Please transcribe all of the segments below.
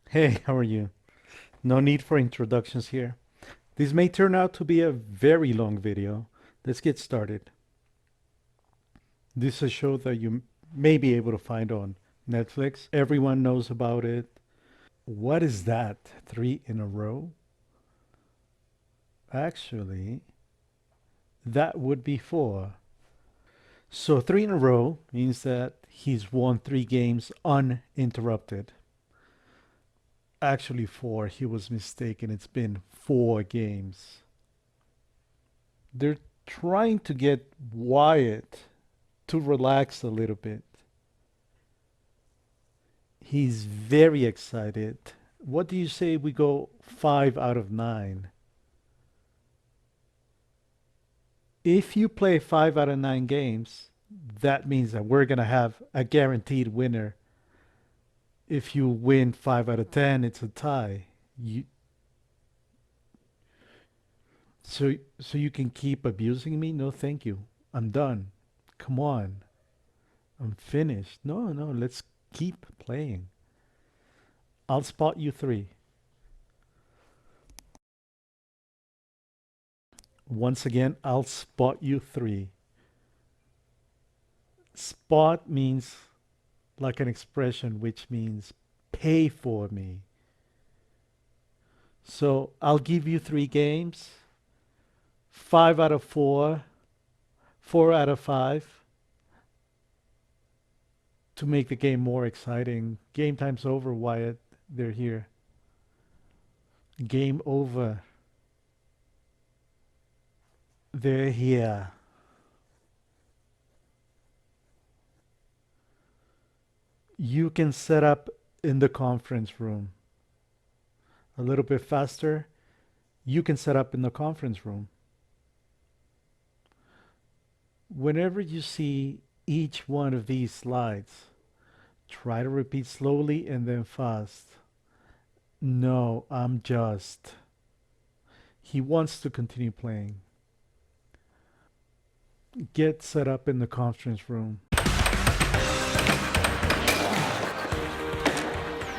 Hey, how are you? No need for introductions here. This may turn out to be a very long video. Let's get started. This is a show that you may be able to find on Netflix. Everyone knows about it. What is that? Three in a row? Actually, that would be four. So three in a row means that he's won three games uninterrupted. Actually, four. He was mistaken. It's been four games. They're trying to get Wyatt to relax a little bit. He's very excited. What do you say we go 5 out of 9? If you play 5 out of 9 games, that means that we're going to have a guaranteed winner. If you win 5 out of 10, it's a tie. You, so you can keep abusing me? No, thank you. I'm done. Come on. I'm finished. No, no, let's keep playing. I'll spot you three. Once again, I'll spot you three. Spot means like an expression which means pay for me. So I'll give you three games, 5 out of 4, 4 out of 5 to make the game more exciting. Game time's over, Wyatt. They're here. Game over. They're here. You can set up in the conference room. A little bit faster. You can set up in the conference room. Whenever you see each one of these slides, try to repeat slowly and then fast. No, I'm just. He wants to continue playing. Get set up in the conference room.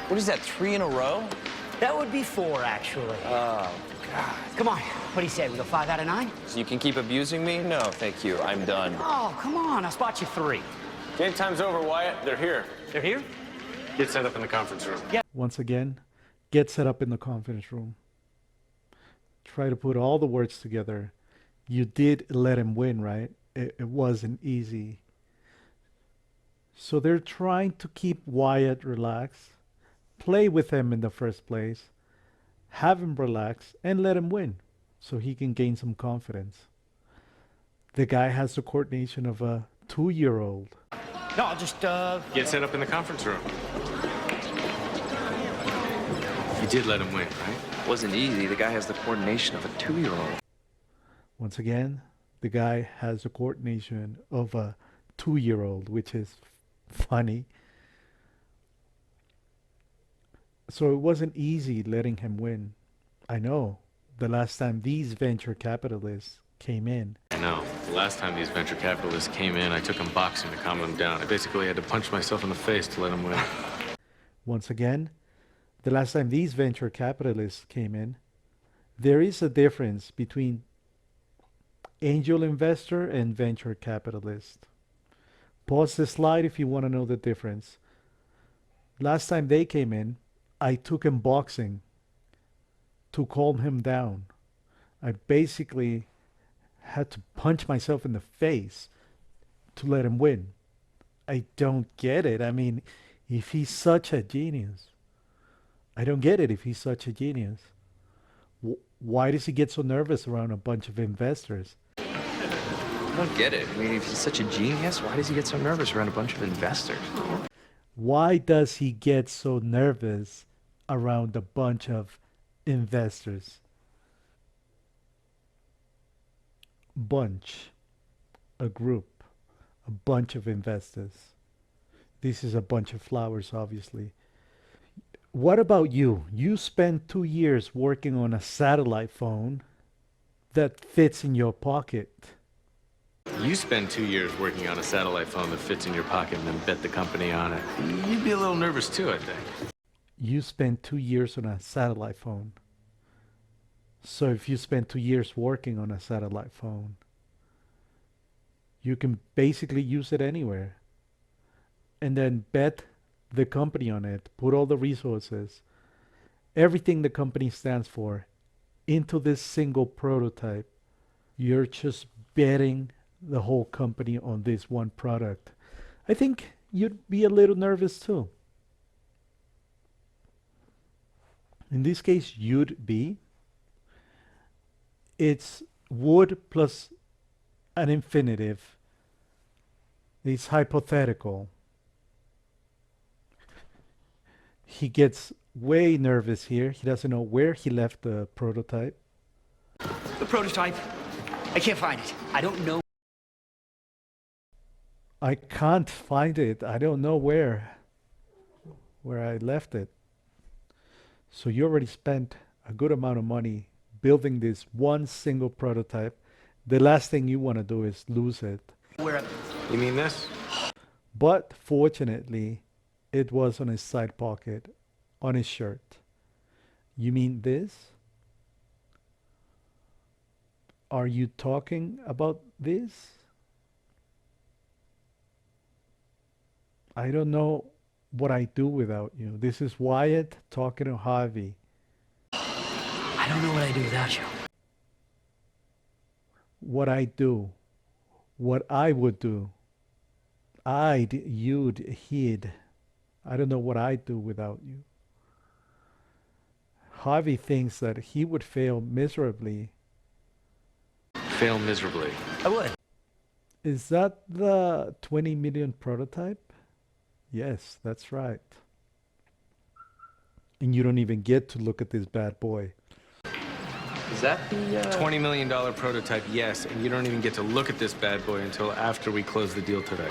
What is that, 3 in a row? That would be 4, actually. Oh, God. Come on. What do you say? We go 5 out of 9? So you can keep abusing me? No, thank you. I'm done. Oh, come on. I'll spot you 3. Game time's over, Wyatt. They're here. They're here? Get set up in the conference room. Yeah. Once again, get set up in the conference room. Try to put all the words together. You did let him win, right? It wasn't easy. So they're trying to keep Wyatt relaxed, play with him in the first place, have him relax, and let him win so he can gain some confidence. The guy has the coordination of a 2-year-old. No, I'll just, Get set up in the conference room. You did let him win, right? Wasn't easy. The guy has the coordination of a 2-year-old. Once again, the guy has the coordination of a 2-year-old, which is funny. So it wasn't easy letting him win. I know. The last time these venture capitalists came in, I know. The last time these venture capitalists came in, I took them boxing to calm them down. I basically had to punch myself in the face to let them win. once again, the last time these venture capitalists came in, there is a difference between angel investor and venture capitalist. Pause the slide if you want to know the difference. Last time they came in, I took him boxing to calm him down. I basically had to punch myself in the face to let him win. I don't get it. I mean, if he's such a genius, I don't get it if he's such a genius. Why does he get so nervous around a bunch of investors? I don't get it. I mean, if he's such a genius, why does he get so nervous around a bunch of investors? Why does he get so nervous around a bunch of investors? Bunch, a group, a bunch of investors. This is a bunch of flowers, obviously. What about you? You spent 2 years working on a satellite phone that fits in your pocket. You spend 2 years working on a satellite phone that fits in your pocket and then bet the company on it. You'd be a little nervous too, I think. You spent 2 years on a satellite phone. So if you spend 2 years working on a satellite phone, you can basically use it anywhere and then bet the company on it, put all the resources, everything the company stands for into this single prototype. You're just betting the whole company on this one product. I think you'd be a little nervous too. In this case, you'd be. It's would plus an infinitive. It's hypothetical. He gets way nervous here. He doesn't know where he left the prototype. The prototype. I can't find it. I don't know. I can't find it. I don't know where I left it. So you already spent a good amount of money building this one single prototype. The last thing you want to do is lose it. Where? You mean this? But fortunately, it was on his side pocket, on his shirt. You mean this? Are you talking about this? I don't know what I do without you. This is Wyatt talking to Harvey. I don't know what I do without you. What I do. What I would do. I'd, you'd, he'd. I don't know what I'd do without you. Harvey thinks that he would fail miserably. Fail miserably. I would. Is that the 20 million prototype? Yes, that's right. And you don't even get to look at this bad boy. Is that the, $20 million prototype, yes, and you don't even get to look at this bad boy until after we close the deal today.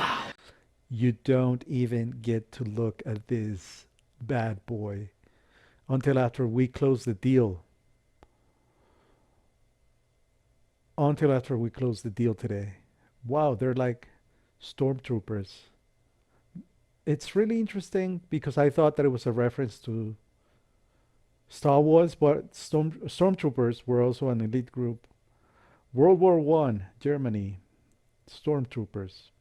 You don't even get to look at this bad boy until after we close the deal. Until after we close the deal today. Wow, they're like stormtroopers. It's really interesting because I thought that it was a reference to Star Wars, but stormtroopers were also an elite group. World War One, Germany, stormtroopers.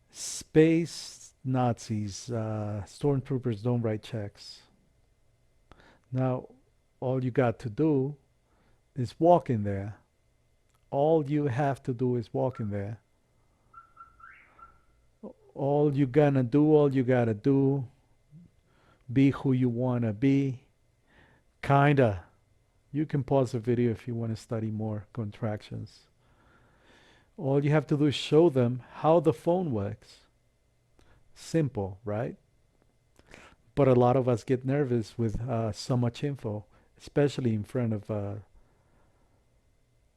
Space Nazis, stormtroopers don't write checks. Now, all you got to do is walk in there. All you have to do is walk in there. All you gotta do, be who you wanna be. Kinda. You can pause the video if you want to study more contractions. All you have to do is show them how the phone works. Simple, right? But a lot of us get nervous with so much info, especially in front of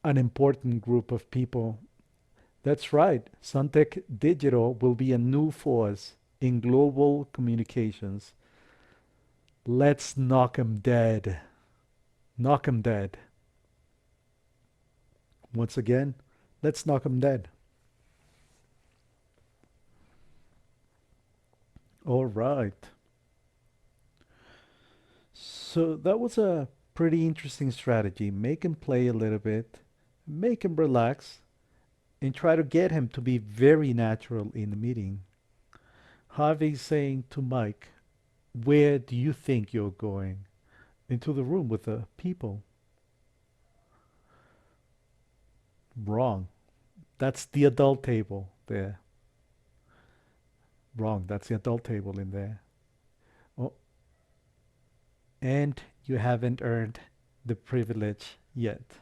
an important group of people. That's right. Suntech Digital will be a new force in global communications. Let's knock 'em dead. Knock 'em dead. Once again, let's knock 'em dead. All right. So that was a pretty interesting strategy. Make him play a little bit, make him relax, and try to get him to be very natural in the meeting. Harvey's saying to Mike, where do you think you're going? Into the room with the people. Wrong. That's the adult table there. Wrong. That's the adult table in there. Oh, and you haven't earned the privilege yet.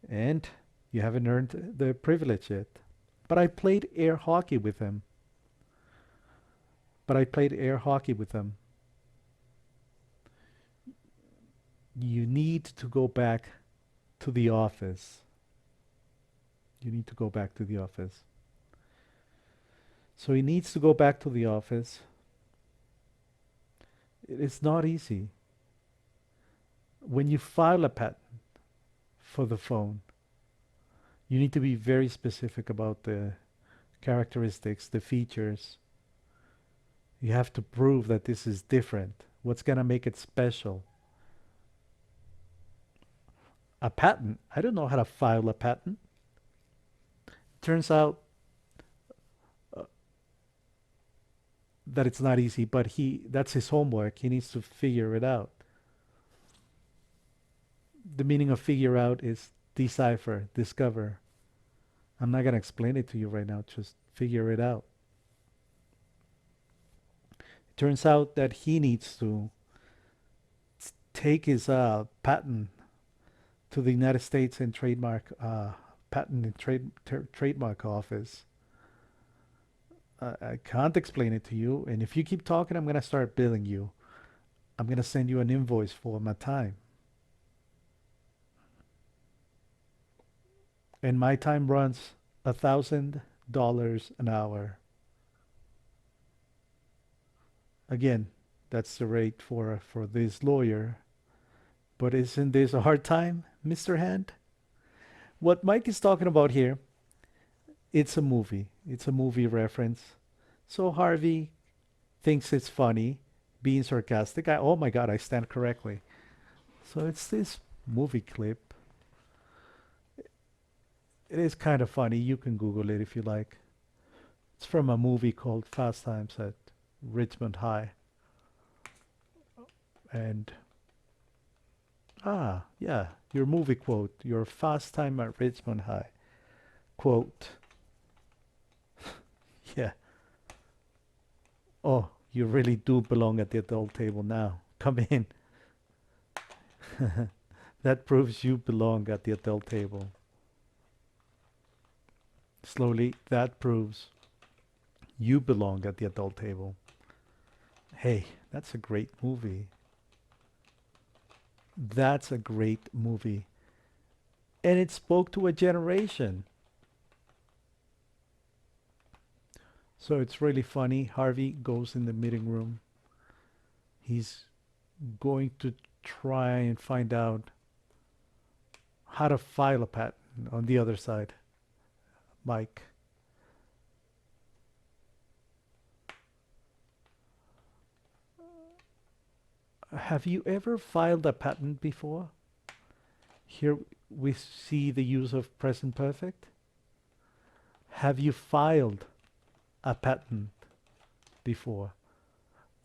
And you haven't earned the privilege yet. But I played air hockey with him. You need to go back to the office. So he needs to go back to the office. It's not easy. When you file a patent for the phone, you need to be very specific about the characteristics, the features. You have to prove that this is different. What's gonna make it special? A patent? I don't know how to file a patent. Turns out that it's not easy, but that's his homework. He needs to figure it out. The meaning of figure out is decipher, discover. I'm not gonna explain it to you right now, just figure it out. It turns out that he needs to take his patent to the United States and trademark patent and trademark office. I can't explain it to you, and if you keep talking, I'm gonna start billing you. I'm gonna send you an invoice for my time, and my time runs $1,000 an hour. Again, that's the rate for this lawyer. But isn't this a hard time, Mr. Hand? What Mike is talking about here, it's a movie. It's a movie reference. So Harvey thinks it's funny, being sarcastic. Oh my God, I stand correctly. So it's this movie clip. It is kind of funny. You can Google it if you like. It's from a movie called Fast Times at Richmond High. And yeah, your movie quote, your Fast Time at Richmond High quote. Yeah. Oh, you really do belong at the adult table now. Come in. That proves you belong at the adult table. Slowly, that proves you belong at the adult table. Hey, that's a great movie. That's a great movie. And it spoke to a generation. So it's really funny. Harvey goes in the meeting room. He's going to try and find out how to file a patent on the other side. Mike. Have you ever filed a patent before? Here we see the use of present perfect. Have you filed a patent before?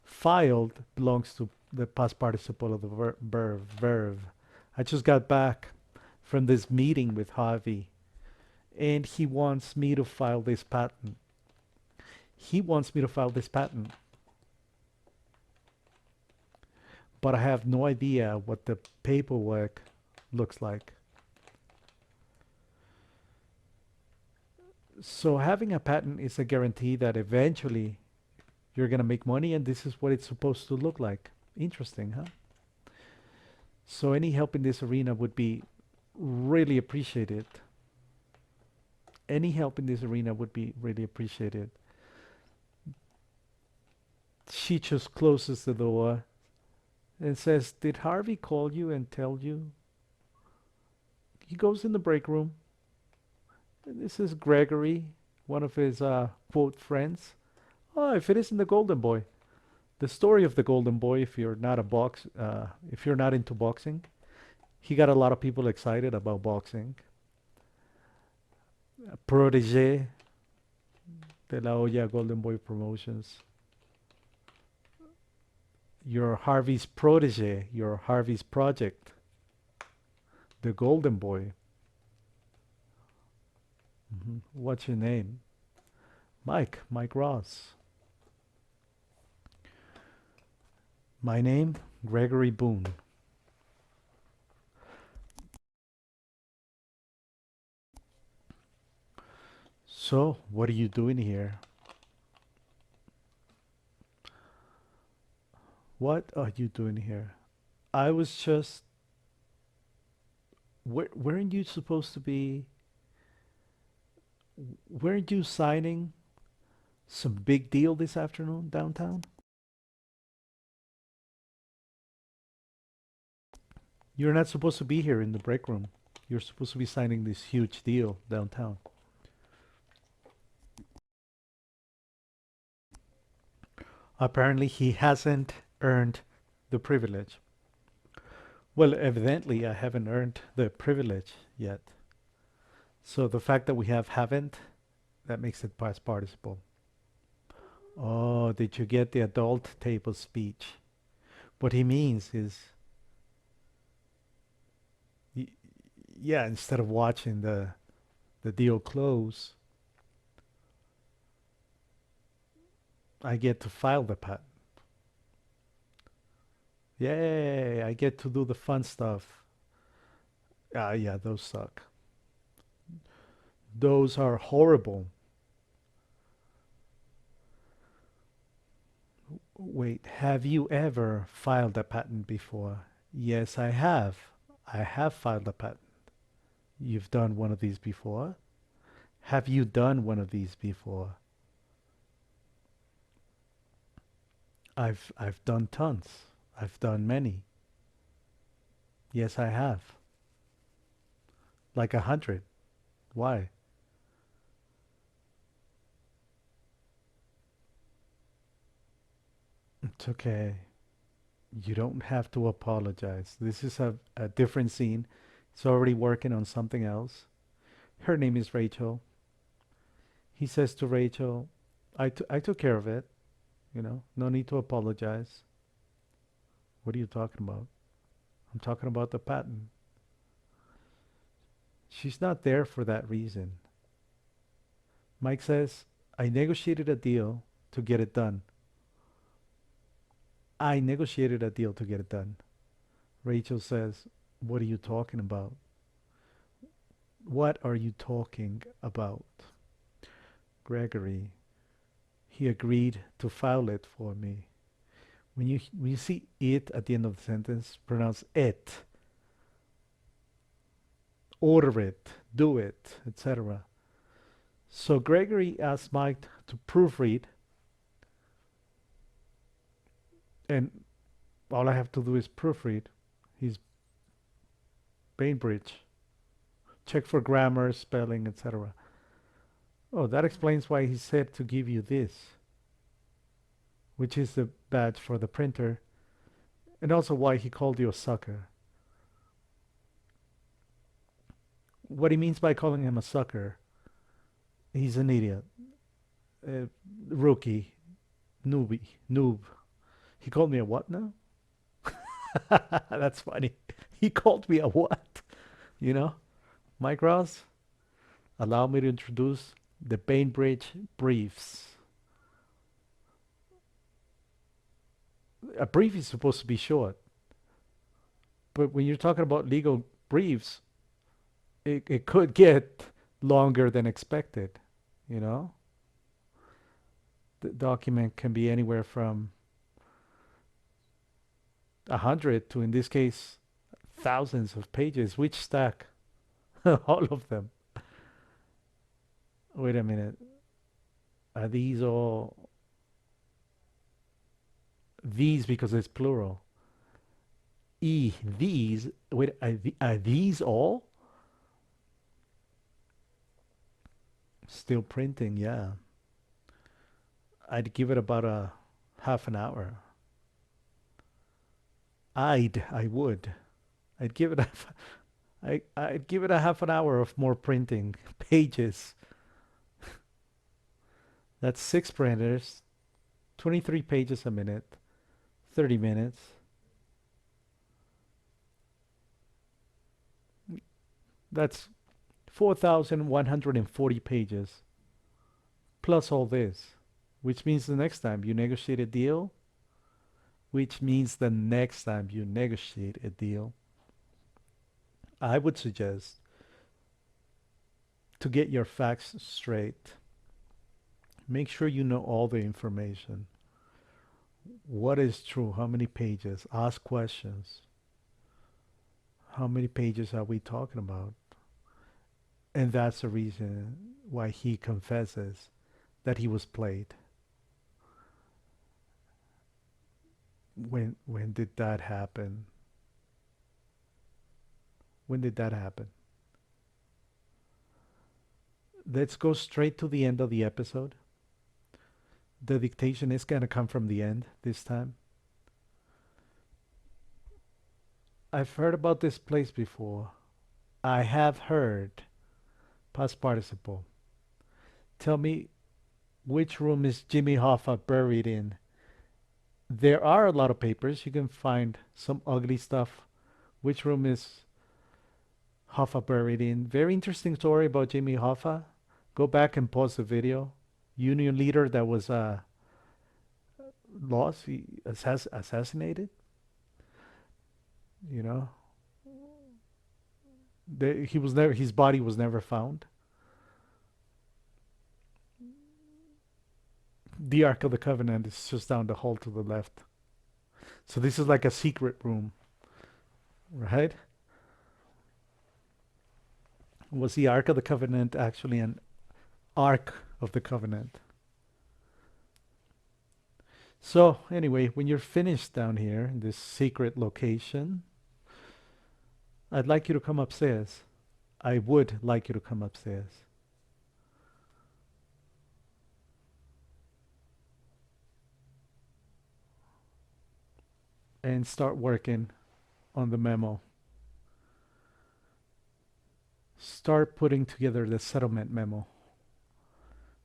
Filed belongs to the past participle of the verb. I just got back from this meeting with Harvey, and he wants me to file this patent. He wants me to file this patent. But I have no idea what the paperwork looks like. So having a patent is a guarantee that eventually you're going to make money, and this is what it's supposed to look like. Interesting, huh? So any help in this arena would be really appreciated. Any help in this arena would be really appreciated. She just closes the door and says, "Did Harvey call you and tell you?" He goes in the break room. This is Gregory, one of his quote friends. Oh, if it isn't the Golden Boy. The story of the Golden Boy, if you're not if you're not into boxing, he got a lot of people excited about boxing. A protege de la Olla Golden Boy Promotions. Your Harvey's protege, your Harvey's project, the Golden Boy. What's your name? Mike Ross. My name, Gregory Boone. So, what are you doing here? What are you doing here? I was just... weren't you supposed to be... weren't you signing some big deal this afternoon downtown? You're not supposed to be here in the break room. You're supposed to be signing this huge deal downtown. Apparently, he hasn't earned the privilege. Well, evidently, I haven't earned the privilege yet. So the fact that we have haven't, that makes it past participle. Oh, did you get the adult table speech? What he means is, y- yeah, instead of watching the deal close, I get to file the patent. Yay, I get to do the fun stuff. Ah, yeah, those suck. Those are horrible. Wait, have you ever filed a patent before? Yes, I have. I have filed a patent. You've done one of these before? Have you done one of these before? I've done tons. I've done many. Yes, I have. Like 100. Why? It's okay. You don't have to apologize. This is a different scene. It's already working on something else. Her name is Rachel. He says to Rachel, I took care of it. No need to apologize. What are you talking about? I'm talking about the patent. She's not there for that reason. Mike says, I negotiated a deal to get it done. I negotiated a deal to get it done. Rachel says, what are you talking about? What are you talking about? Gregory, he agreed to file it for me. When you see it at the end of the sentence, pronounce it. Order it, do it, etc. So Gregory asked Mike to proofread, and all I have to do is proofread his Bainbridge, check for grammar, spelling, etc. Oh, that explains why he said to give you this, which is the badge for the printer, and also why he called you a sucker. What he means by calling him a sucker, he's an idiot, uh, rookie, noob. He called me a what now? That's funny. He called me a what? You know, Mike Ross, allow me to introduce the Bainbridge briefs. A brief is supposed to be short, but when you're talking about legal briefs, it could get longer than expected. You know, the document can be anywhere from 100 to, in this case, thousands of pages. Which stack? All of them. Wait a minute. Are these all these because it's plural? These. Wait, are these all? Still printing, yeah. I'd give it about a half an hour. I would. I'd give it I'd give it a half an hour of more printing pages. That's six printers, 23 pages a minute, 30 minutes. That's 4,140 pages plus all this, which means the next time you negotiate a deal, I would suggest to get your facts straight. Make sure you know all the information. What is true? How many pages? Ask questions. How many pages are we talking about? And that's the reason why he confesses that he was played. When did that happen? When did that happen? Let's go straight to the end of the episode. The dictation is going to come from the end this time. I've heard about this place before. I have heard. Past participle. Tell me, which room is Jimmy Hoffa buried in? There are a lot of papers. You can find some ugly stuff. Which room is Hoffa buried in? Very interesting story about Jimmy Hoffa. Go back and pause the video. Union leader that was lost, assassinated. You know, he was never. His body was never found. The Ark of the Covenant is just down the hall to the left. So this is like a secret room, right? Was the Ark of the Covenant actually an Ark of the Covenant? So anyway, when you're finished down here in this secret location, I'd like you to come upstairs. I would like you to come upstairs. And start working on the memo. Start putting together the settlement memo.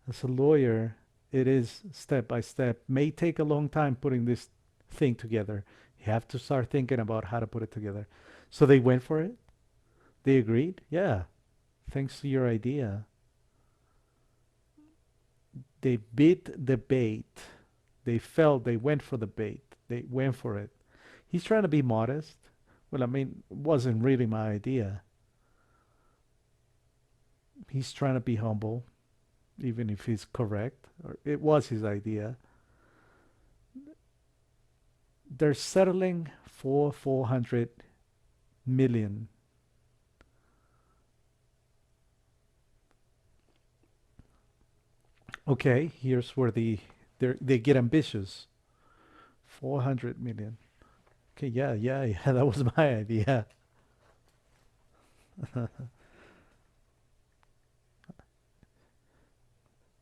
As a lawyer, it is step by step. May take a long time putting this thing together. You have to start thinking about how to put it together. So they went for it? They agreed? Yeah. Thanks to your idea. They bit the bait. They fell. They went for the bait. They went for it. He's trying to be modest. Well, I mean, it wasn't really my idea. He's trying to be humble, even if he's correct, or it was his idea. They're settling for 400 million. Okay, here's where they get ambitious. 400 million. Okay, yeah, that was my idea.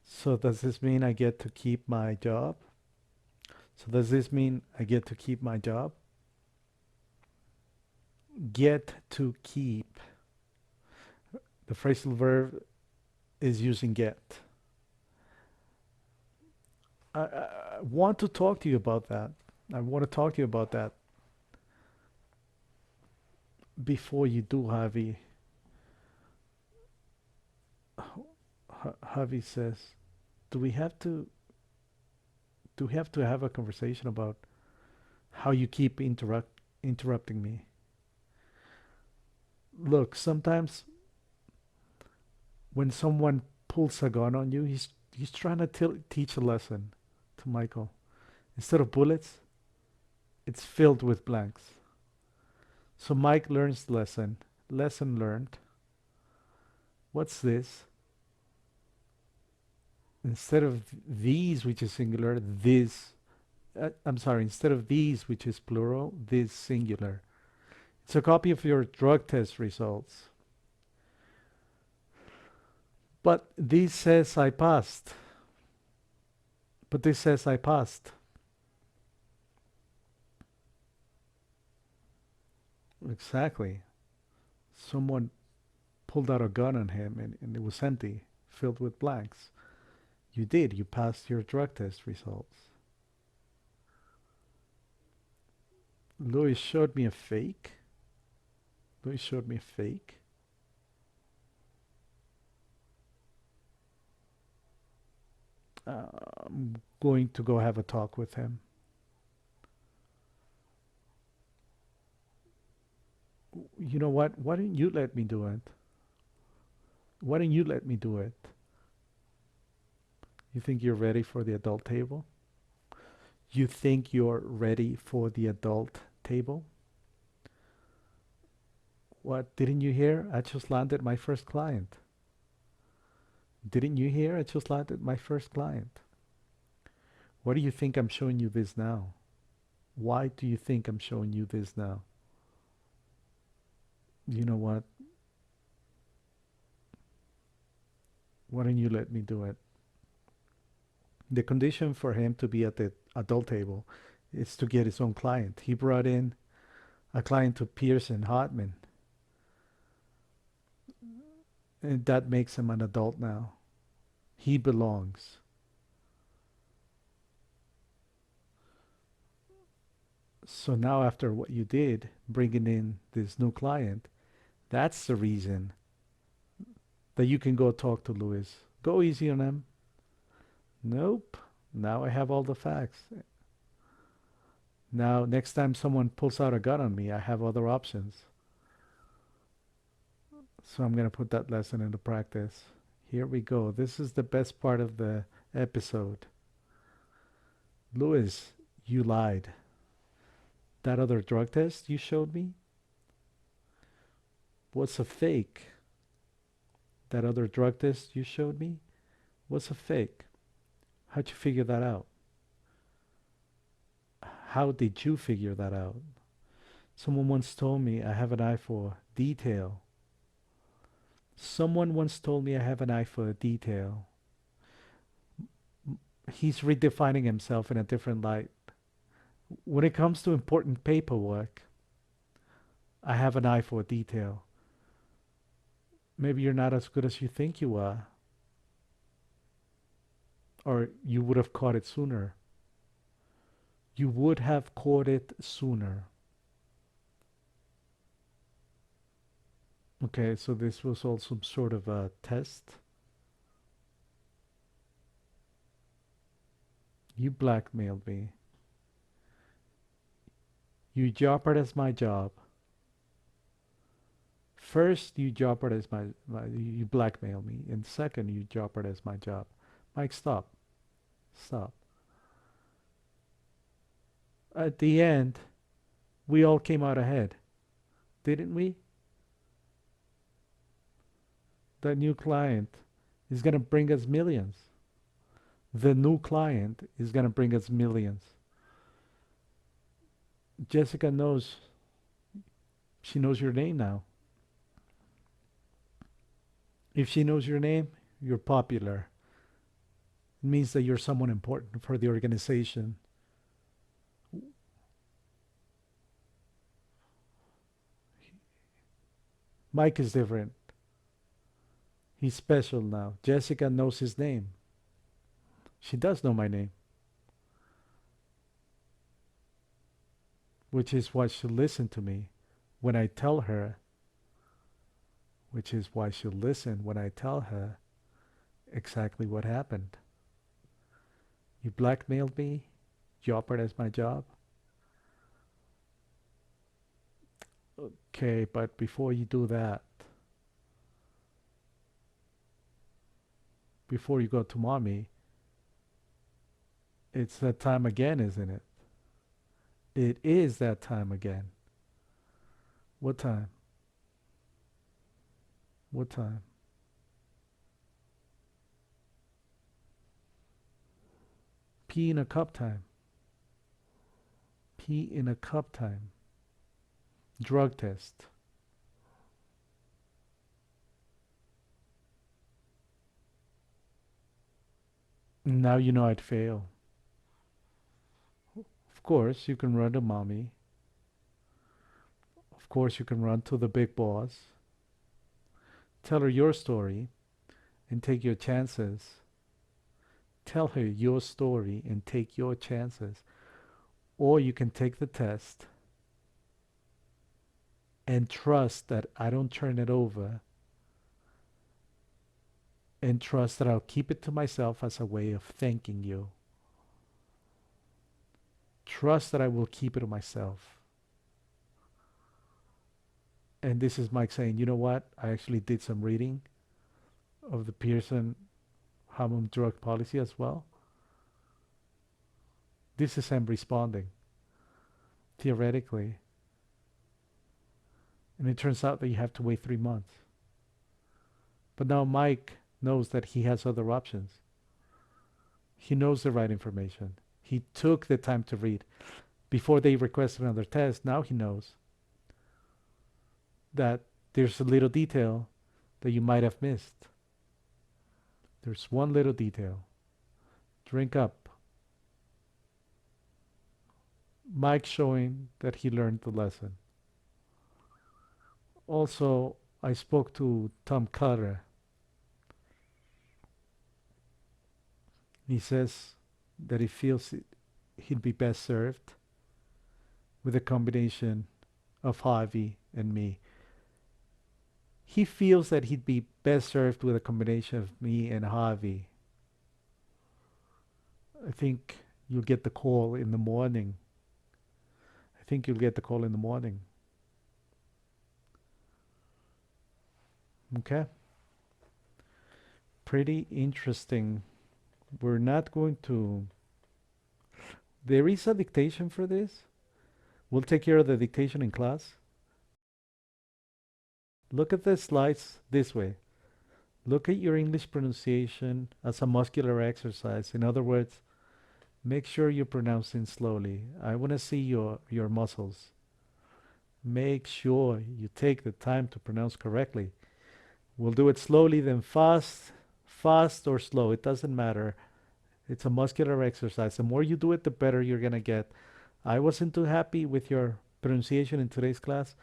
So does this mean I get to keep my job? So does this mean I get to keep my job? Get to keep. The phrasal verb is using get. I want to talk to you about that. I want to talk to you about that before you do, Javi. Javi says, do we have to have a conversation about how you keep interrupting me? Look, sometimes when someone pulls a gun on you, he's trying to teach a lesson to Michael. Instead of bullets, it's filled with blanks. So Mike learns the lesson. Lesson learned. What's this? Instead of these, which is singular, this. I'm sorry, instead of these, which is plural, this singular. It's a copy of your drug test results. But this says I passed. But this says I passed. Exactly. Someone pulled out a gun on him and it was empty, filled with blanks. You did. You passed your drug test results. Louis showed me a fake. Louis showed me a fake. I'm going to go have a talk with him. You know what? Why don't you let me do it? Why don't you let me do it? You think you're ready for the adult table? You think you're ready for the adult table? What? Didn't you hear? I just landed my first client. Didn't you hear? I just landed my first client. Why do you think I'm showing you this now? Why do you think I'm showing you this now? You know what? Why don't you let me do it? The condition for him to be at the adult table is to get his own client. He brought in a client to Pearson Hartman, and that makes him an adult now. He belongs. So now, after what you did, bringing in this new client, that's the reason that you can go talk to Louis. Go easy on him. Nope. Now I have all the facts. Now, next time someone pulls out a gun on me, I have other options. So I'm going to put that lesson into practice. Here we go. This is the best part of the episode. Louis, you lied. That other drug test you showed me was a fake. That other drug test you showed me was a fake. How'd you figure that out? How did you figure that out? Someone once told me I have an eye for detail. Someone once told me I have an eye for detail. He's redefining himself in a different light. When it comes to important paperwork, I have an eye for detail. Maybe you're not as good as you think you are. Or you would have caught it sooner. You would have caught it sooner. Okay, so this was also some sort of a test. You blackmailed me. You jeopardized my job. First, you jeopardized you blackmailed me. And second, you jeopardized my job. Mike, stop. Stop. At the end, we all came out ahead. Didn't we? That new client is going to bring us millions. The new client is going to bring us millions. Jessica knows, she knows your name now. If she knows your name, you're popular. It means that you're someone important for the organization. Mike is different. He's special now. Jessica knows his name. She does know my name. Which is why she'll listen to me when I tell her. Which is why she'll listen when I tell her exactly what happened. You blackmailed me, jeopardized my job. Okay, but before you do that, before you go to mommy, it's that time again, isn't it? It is that time again. What time? What time? Pee in a cup time. Pee in a cup time. Drug test. Now you know I'd fail. Of course, you can run to mommy. Of course, you can run to the big boss. Tell her your story and take your chances. Tell her your story and take your chances. Or you can take the test and trust that I don't turn it over, and trust that I'll keep it to myself as a way of thanking you. Trust that I will keep it to myself. And this is Mike saying, you know what? I actually did some reading of the Pearson Hammond drug policy as well. This is him responding, theoretically. And it turns out that you have to wait 3 months. But now Mike knows that he has other options. He knows the right information. He took the time to read. Before they request another test, now he knows that there's a little detail that you might have missed. There's one little detail Drink up. Mike showing that he learned the lesson. Also, I spoke to Tom Cutter. He says that he feels he'd be best served with a combination of Javi and me. He feels that he'd be best served with a combination of me and Javi. I think you'll get the call in the morning. I think you'll get the call in the morning. Okay? Pretty interesting. We're not going to. There is a dictation for this. We'll take care of the dictation in class. Look at the slides this way. Look at your English pronunciation as a muscular exercise. In other words, make sure you're pronouncing slowly. I want to see your muscles. Make sure you take the time to pronounce correctly. We'll do it slowly, then fast, fast or slow. It doesn't matter. It's a muscular exercise. The more you do it, the better you're going to get. I wasn't too happy with your pronunciation in today's class,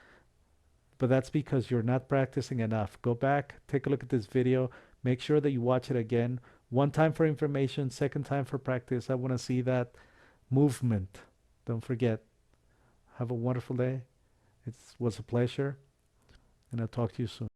but that's because you're not practicing enough. Go back, take a look at this video, make sure that you watch it again. One time for information, second time for practice. I want to see that movement. Don't forget. Have a wonderful day. It was a pleasure, and I'll talk to you soon.